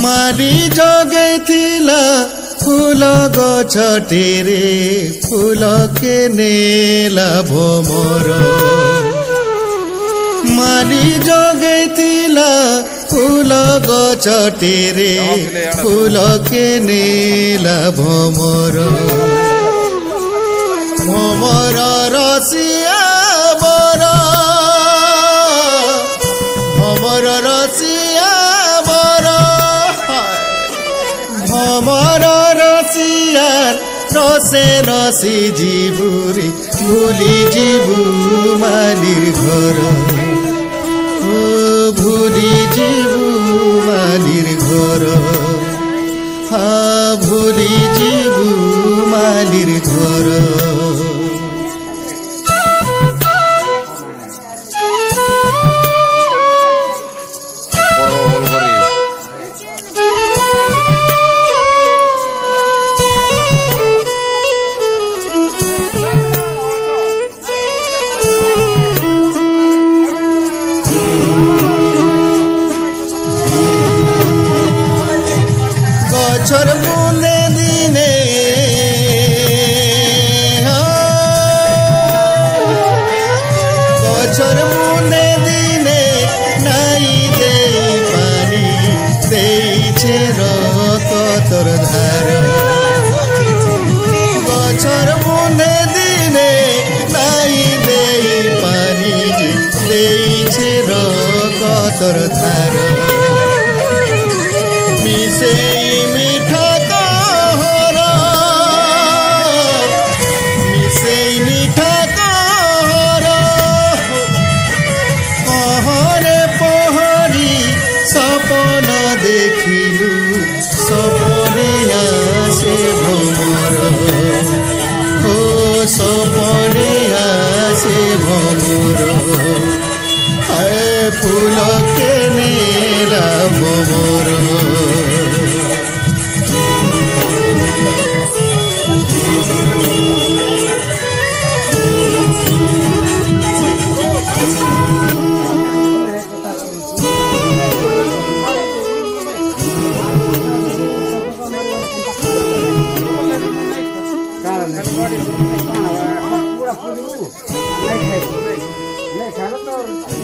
मारी जगैथिला फूल गछटिरे फूल के नेला भोमर मारी जगैथिला फूल गछटिरे फूल के नेला भोमर भोमर रसिया बर भोमर रसिया बर भोमर रसिया रसे रसी जीबुरी भूली जीबू मालिर घर भूली जीबू मालिर घर भूली जीबू मालिर घर गछर मुने दिने गछर मुने दिने नाई दे पानी देइछे रक्तर धार गछर मुने दिने नाई दे पानी देइछे रक्तर धार मिसे मीठा कहर मिसे मीठा कहर कहरे पहरी सपन देखिलु सपने आसे भमर हो सपने आसे भमर फूल के नेला भमर पूरा